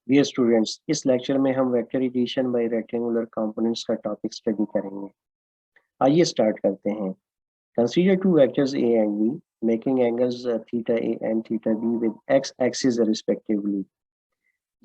Dear students, इस lecture में हम vector addition by rectangular components का टॉपिक स्टडी करेंगे। आइए स्टार्ट करते हैं। Consider two vectors A and B making angles theta A and theta B with X axis respectively.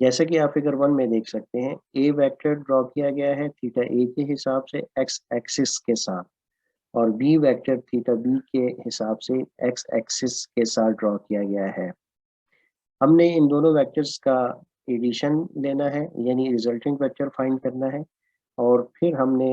जैसा कि आप फिगर 1 में देख सकते हैं, ए वेक्टर ड्रॉ किया गया है थीटा ए के हिसाब से एक्स एक्सिस के साथ, और बी वेक्टर थीटा बी के हिसाब से एक्स एक्सिस के साथ ड्रॉ किया गया है। हमने इन दोनों वेक्टर्स का एडिशन लेना है, यानी रिजल्टिंग वेक्टर फाइंड करना है, और फिर हमने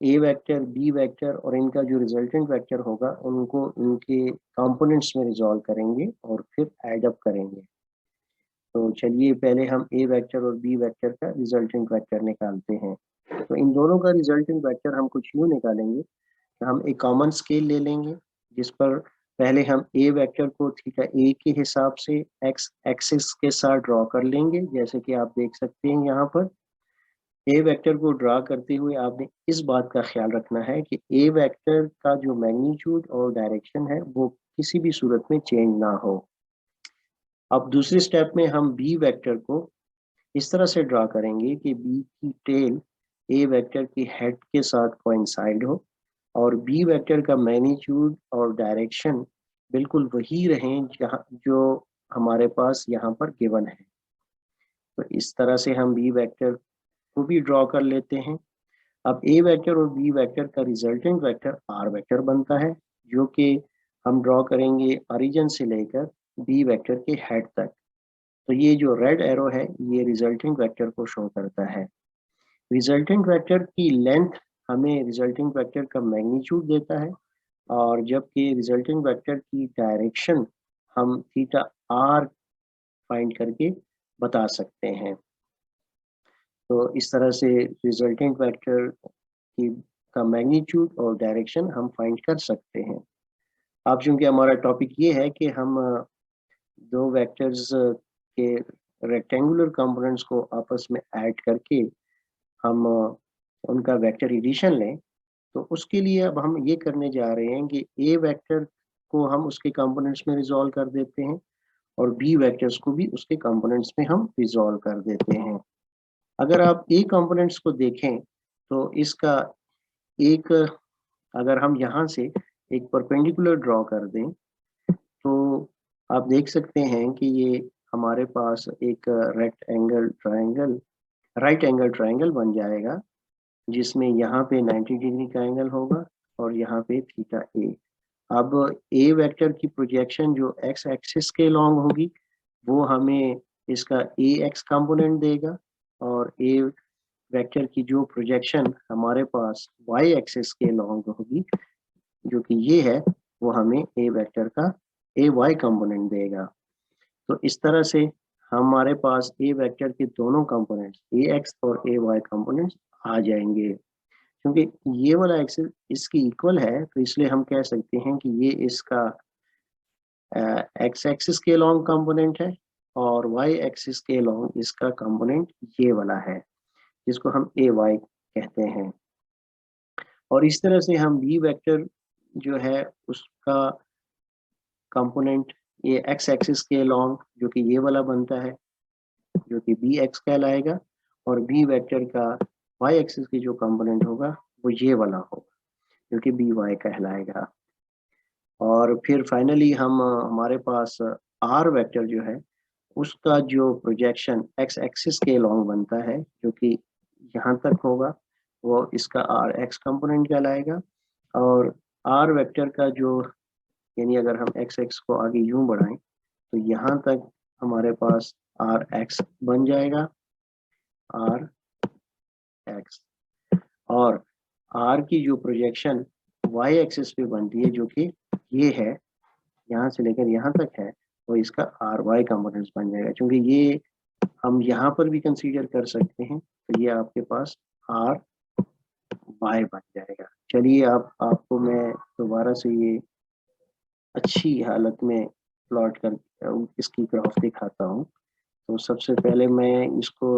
ए वेक्टर, बी वेक्टर और इनका जो रिजल्टेंट वेक्टर होगा उनको इनके कंपोनेंट्स में रिजॉल्व करेंगे और फिर ऐड अप करेंगे। तो चलिए पहले हम ए वेक्टर और बी वेक्टर का रिजल्टेंट वेक्टर निकालते हैं। तो इन दोनों का रिजल्टेंट वेक्टर हम कुछ यूँ निकालेंगे कि हम एक कॉमन स्केल ले लेंगे, जिस पर पहले हम ए वेक्टर को थीटा ए के हिसाब से एक्स एक्सिस के साथ ड्रॉ कर लेंगे। जैसे कि आप देख सकते हैं यहाँ पर ए वेक्टर को ड्रा करते हुए आपने इस बात का ख्याल रखना है कि ए वेक्टर का जो मैग्नीट्यूड और डायरेक्शन है वो किसी भी सूरत में चेंज ना हो। अब दूसरे स्टेप में हम बी वेक्टर को इस तरह से ड्रा करेंगे कि बी की टेल ए वेक्टर की हेड के साथ कोइंसाइड हो, और बी वेक्टर का मैग्नीट्यूड और डायरेक्शन बिल्कुल वही रहें जहाँ जो हमारे पास यहाँ पर गिवन है। तो इस तरह से हम बी वेक्टर को भी ड्रॉ कर लेते हैं। अब ए वेक्टर और बी वेक्टर का रिजल्टेंट वेक्टर आर वेक्टर बनता है, जो कि हम ड्रॉ करेंगे ओरिजिन से लेकर बी वेक्टर के हेड तक। तो ये जो रेड एरो है ये रिजल्टेंट वेक्टर को शो करता है। रिजल्टेंट वेक्टर की लेंथ हमें रिजल्टेंट वेक्टर का मैग्नीट्यूड देता है, और जबकि रिजल्टेंट वेक्टर की डायरेक्शन हम थीटा आर फाइंड करके बता सकते हैं। तो इस तरह से रिजल्टेंट वेक्टर की का मैग्नीट्यूड और डायरेक्शन हम फाइंड कर सकते हैं। अब चूंकि हमारा टॉपिक ये है कि हम दो वेक्टर्स के रेक्टेंगुलर कंपोनेंट्स को आपस में ऐड करके हम उनका वेक्टर एडिशन लें, तो उसके लिए अब हम ये करने जा रहे हैं कि ए वेक्टर को हम उसके कंपोनेंट्स में रिजॉल्व कर देते हैं, और बी वेक्टर्स को भी उसके कंपोनेंट्स में हम रिजॉल्व कर देते हैं। अगर आप ए कंपोनेंट्स को देखें तो इसका एक, अगर हम यहाँ से एक परपेंडिकुलर ड्रॉ कर दें तो आप देख सकते हैं कि ये हमारे पास एक राइट एंगल ट्रायंगल बन जाएगा, जिसमें यहाँ पे 90 डिग्री का एंगल होगा और यहाँ पे थीटा ए। अब ए वेक्टर की प्रोजेक्शन जो एक्स एक्सिस के लॉन्ग होगी वो हमें इसका ए एक्स कंपोनेंट देगा, और ए वेक्टर की जो प्रोजेक्शन हमारे पास वाई एक्सिस के लॉन्ग होगी, जो कि ये है, वो हमें ए वेक्टर का ए वाई कंपोनेंट देगा। तो इस तरह से हमारे पास ए वेक्टर के दोनों कंपोनेंट्स ए एक्स और ए वाई कंपोनेंट्स आ जाएंगे। क्योंकि ये वाला एक्सिस इसकी इक्वल है, तो इसलिए हम कह सकते हैं कि ये इसका एक्स एक्सिस के लॉन्ग कंपोनेंट है, और वाई एक्सिस के लॉन्ग इसका कंपोनेंट ये वाला है, जिसको हम ए वाई कहते हैं। और इस तरह से हम बी वेक्टर जो है उसका कंपोनेंट ये एक्स एक्सिस के लॉन्ग, जो कि ये वाला बनता है, जो कि बी एक्स कहलाएगा, और बी वेक्टर का वाई एक्सिस की जो कंपोनेंट होगा वो ये वाला होगा, जो कि बी वाई कहलाएगा। और फिर फाइनली हम हमारे पास आर वेक्टर जो है उसका जो प्रोजेक्शन एक्स एक्सिस के लॉन्ग बनता है, जो कि यहाँ तक होगा, वो इसका आर एक्स कंपोनेंट कहलाएगा। और आर वेक्टर का जो, यानी अगर हम एक्स एक्स को आगे यूं बढ़ाएं तो यहाँ तक हमारे पास आर एक्स बन जाएगा, आर एक्स। और आर की जो प्रोजेक्शन वाई एक्सिस पे बनती है, जो कि ये है, यहाँ से लेकर यहाँ तक है, वो इसका आर वाई कंपोनेंट्स बन जाएगा। क्योंकि ये हम यहाँ पर भी कंसीडर कर सकते हैं, तो ये आपके पास आर वाई बन जाएगा। चलिए आपको मैं दोबारा से ये अच्छी हालत में प्लॉट कर इसकी ग्राफ दिखाता हूँ। तो सबसे पहले मैं इसको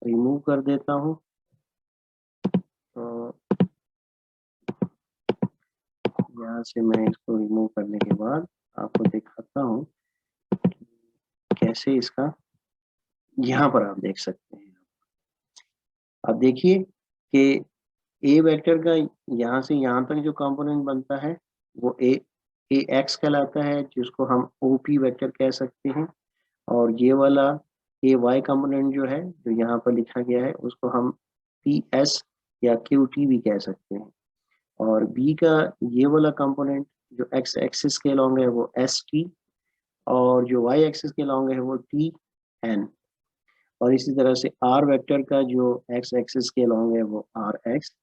रिमूव कर देता हूँ। तो यहाँ से मैं इसको रिमूव करने के बाद आपको दिखाता हूँ कैसे इसका यहाँ पर आप देख सकते हैं। अब देखिए कि ए वेक्टर का यहाँ से यहाँ तक जो कंपोनेंट बनता है वो ए एक्स कहलाता है, जिसको हम ओ पी वेक्टर कह सकते हैं। और ये वाला ए वाई कंपोनेंट जो है, जो यहाँ पर लिखा गया है, उसको हम पी एस या क्यू टी भी कह सकते हैं। और बी का ये वाला कंपोनेंट जो एक्स एक्सिस के अलॉन्ग है वो एस टी, और जो वाई एक्सिस के अलॉन्ग है वो टी एन। और इसी तरह से आर वेक्टर का जो एक्स एक्सिस के अलॉन्ग है वो आर एक्स,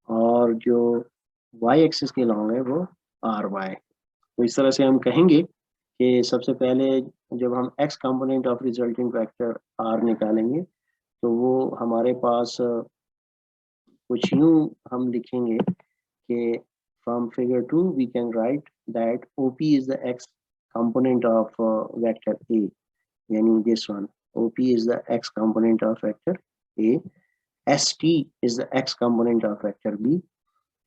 और जो वाई एक्सिस के अलॉन्ग है वो आर वाई। तो इस तरह से हम कहेंगे कि सबसे पहले जब हम X component of resulting vector R निकालेंगे तो वो हमारे पास कुछ यूं हम लिखेंगे कि from figure 2 we can write that OP is the X component of vector A, यानी this one OP is the x component of vector A, ST is the x component of vector B।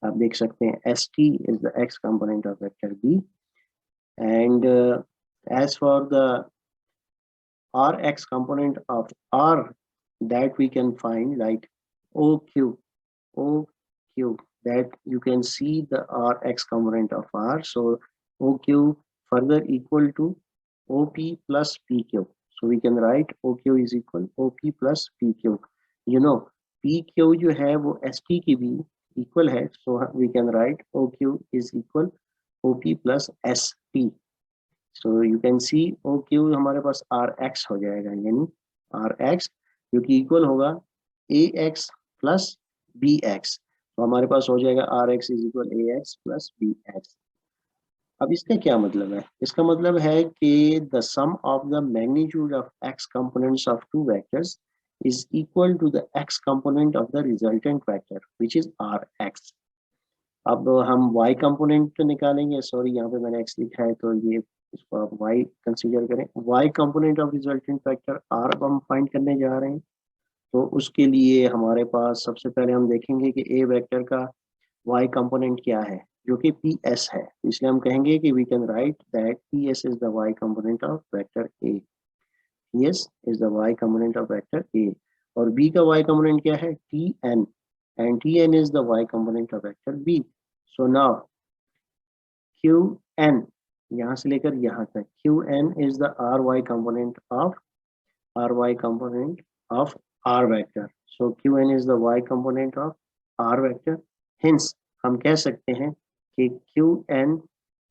आप देख सकते हैं ST is the x component of vector B, and as for the Rx component of R, that we can find like OQ, that you can see the Rx component of R. So OQ further equal to OP plus PQ. So we can write OQ is equal OP plus PQ. You know, PQ जो है वो ST की भी equal है, so we can write OQ is equal OP plus ST. So you can see OQ हमारे पास RX हो जाएगा, यानी RX जो कि इक्वल होगा AX प्लस BX। तो हमारे पास हो जाएगा RX is equal AX plus BX। अब इसका क्या मतलब है? इसका मतलब है कि the sum of the magnitude of x components of two vectors is equal to the x component of the resultant vector which is RX। अब हम y कंपोनेंट निकालेंगे, सॉरी यहाँ पे मैंने x लिखा है तो ये इसको आप y कंसीडर करें। y component of resultant vector r अब हम फाइंड करने जा रहे हैं। तो उसके लिए हमारे पास सबसे पहले हम देखेंगे कि a वेक्टर का y कंपोनेंट क्या है, जो कि पी एस है। इसलिए हम कहेंगे कि we can write that P S is the Y component of vector A. P S is the Y component of vector A. और बी का वाई कंपोनेंट क्या है? T N, and T N is the Y component of vector B. So now Q N, यहाँ से लेकर यहाँ तक, Q N is the R Y component of R vector. So Q N is the Y component of R vector. Hence हम कह सकते हैं कि क्यू एन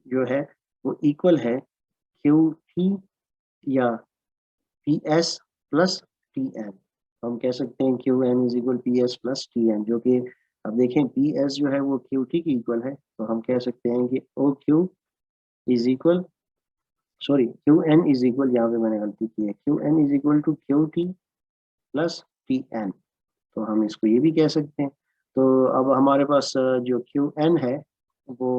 जो है वो इक्वल है क्यू टी या P S plus T N. हम कह सकते हैं Q N is equal P S plus T N, जो कि अब देखें पी एस जो है वो क्यू टी की इक्वल है, तो हम कह सकते हैं कि O Q is equal, sorry Q N is equal, यहाँ पे मैंने गलती की है, Q N is equal to Q T plus T N. तो हम इसको ये भी कह सकते हैं। तो अब हमारे पास जो क्यू एन है वो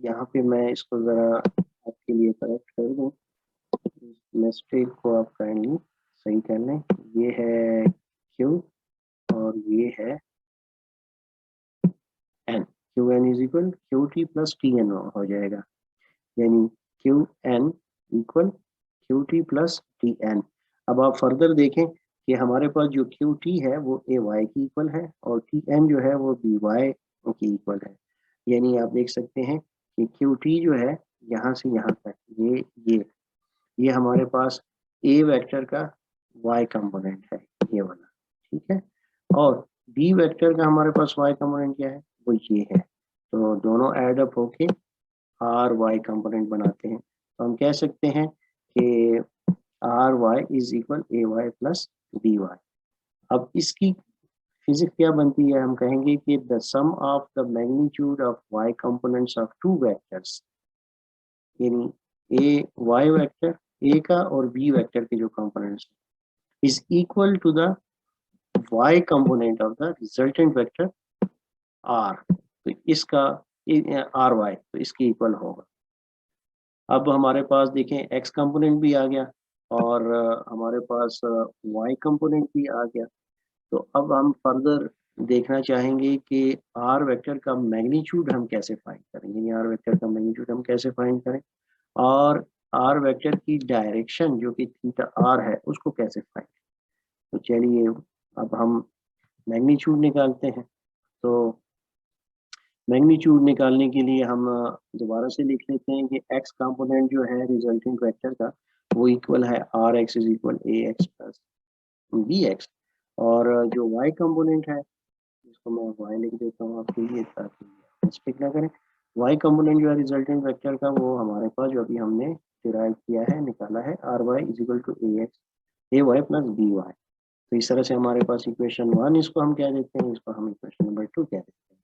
यहाँ पे मैं इसको ज़रा आपके लिए करेक्ट कर दूँ, मिस्टेक को आप काइंडली सही कर लें। ये है क्यू और ये है N. Q N is equal Q T plus T N हो जाएगा, यानी Q N equal Q T plus T N. अब आप फर्दर देखें कि हमारे पास जो क्यू टी है वो ए वाई की इक्वल है और टी एन जो है वो बी वाई की इक्वल है। यानी आप देख सकते हैं कि क्यू टी जो है यहाँ से यहाँ तक, ये हमारे पास ए वेक्टर का वाई कंपोनेंट है, ये वाला, ठीक है। और बी वेक्टर का हमारे पास वाई कंपोनेंट क्या है? वो ये है। तो दोनों एड अप होके आर वाई कंपोनेंट बनाते हैं। तो हम कह सकते हैं कि R Y is equal A Y plus B Y. अब इसकी फिजिक्स क्या बनती है? हम कहेंगे कि the sum of the magnitude of Y components of two vectors, यानी ए वाई वेक्टर ए का और बी वेक्टर के जो components is equal to the Y component of the resultant vector R. तो इसका आर वाई तो इसके equal होगा। अब हमारे पास देखें एक्स कंपोनेंट भी आ गया और हमारे पास वाई कंपोनेंट भी आ गया। तो अब हम फर्दर देखना चाहेंगे कि आर वेक्टर का मैग्नीट्यूड हम कैसे फाइंड करें, यानी आर वेक्टर का मैग्नीट्यूड हम कैसे फाइंड करें। और आर वेक्टर की डायरेक्शन जो कि थीटा आर है उसको कैसे फाइंड। तो चलिए अब हम मैग्नीट्यूड निकालते हैं। तो मैग्नीट्यूड निकालने के लिए हम दोबारा से लिख लेते हैं कि एक्स कंपोनेंट जो है रिजल्टिंग वेक्टर का वो इक्वल है R X is equal A x plus B X, और जो वाई कंपोनेंट है इसको मैं वाई लिख देता हूँ आपके लिए ताकि मिस्टेक ना करें। वाई कंपोनेंट जो है रिजल्टेंट वेक्टर का वो हमारे पास जो अभी हमने डिराइव किया है निकाला है R Y is equal to A X A Y plus B Y. तो इस तरह से हमारे पास इक्वेशन 1 इसको हम कह देते हैं, इसको हम इक्वेशन नंबर 2 कह देते हैं।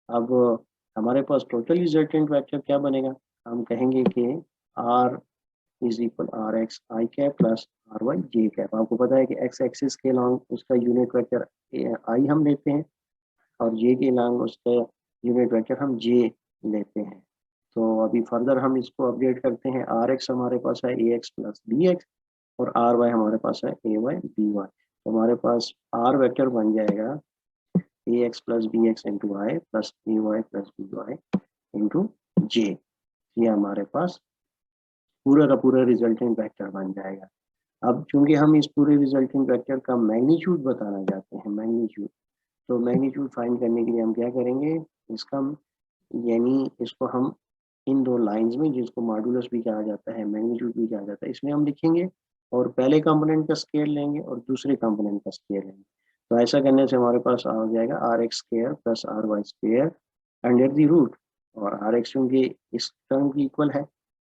अब हमारे पास टोटल रिजल्टेंट वेक्टर क्या बनेगा, हम कहेंगे कि r is equal r x i cap plus r y j cap. आपको पता है कि एक्स एक्सिस के लॉन्ग उसका यूनिट वेक्टर आई हम लेते हैं और जे के लॉन्ग उसका यूनिट वेक्टर हम जे लेते हैं। तो अभी फर्दर हम इसको अपडेट करते हैं, आर एक्स हमारे पास है a x plus B X और आर वाई हमारे पास है ए वाई बी वाई। तो हमारे पास आर वेक्टर बन जाएगा A x plus B X into I plus A Y plus B Y into J. ये हमारे पास पूरा का पूरा रिजल्टेंट वेक्टर बन जाएगा। अब चूंकि हम इस पूरे रिजल्टेंट वेक्टर का मैग्नीट्यूड बताना चाहते हैं, मैग्नीट्यूड, तो मैग्नीट्यूड फाइंड करने के लिए हम क्या करेंगे, इसका यानी इसको हम इन दो लाइंस में जिसको मॉडुलस भी कहा जाता है मैग्नीट्यूड भी कहा जाता है इसमें हम लिखेंगे और पहले कंपोनेंट का स्केयर लेंगे और दूसरे कंपोनेंट का स्केयर लेंगे। तो ऐसा करने से हमारे पास आ जाएगा r x square plus r y square under the root, और आर एक्स क्योंकि इस टर्म की इक्वल है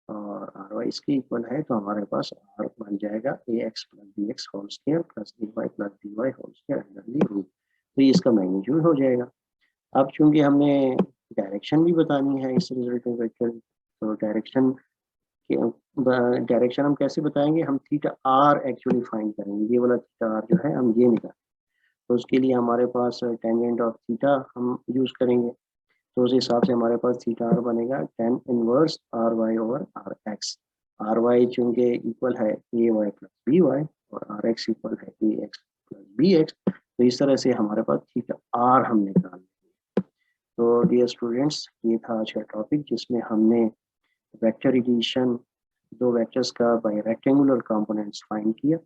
और आर वाई इसकी इक्वल है तो हमारे पास आर बन जाएगा A x plus B X whole square plus A Y plus B Y whole square under the root. तो ये इसका मैग्नीट्यूड हो जाएगा। अब चूंकि हमने डायरेक्शन भी बतानी है इस रिजल्टेंट वेक्टर, तो डायरेक्शन हम कैसे बताएंगे, हम थीटा आर एक्चुअली फाइंड करेंगे, ये वाला थीटा आर जो है हम ये निकालेंगे। तो उसके लिए हमारे पास टेंजेंट ऑफ थीटा हम यूज करेंगे। तो उस हिसाब से हमारे पास थीटा आर बनेगा tan inverse r y over r x. R y चूंकि इक्वल है a Y plus B y और आर एक्स इक्वल है a x plus B x. तो इस तरह से हमारे पास थीटा आर हम निकाल। तो डियर स्टूडेंट्स ये था आज का टॉपिक जिसमें हमने वेक्टर एडिशन दो वेक्टर्स का बाय रेक्टेंगुलर कंपोनेंट्स फाइंड किया।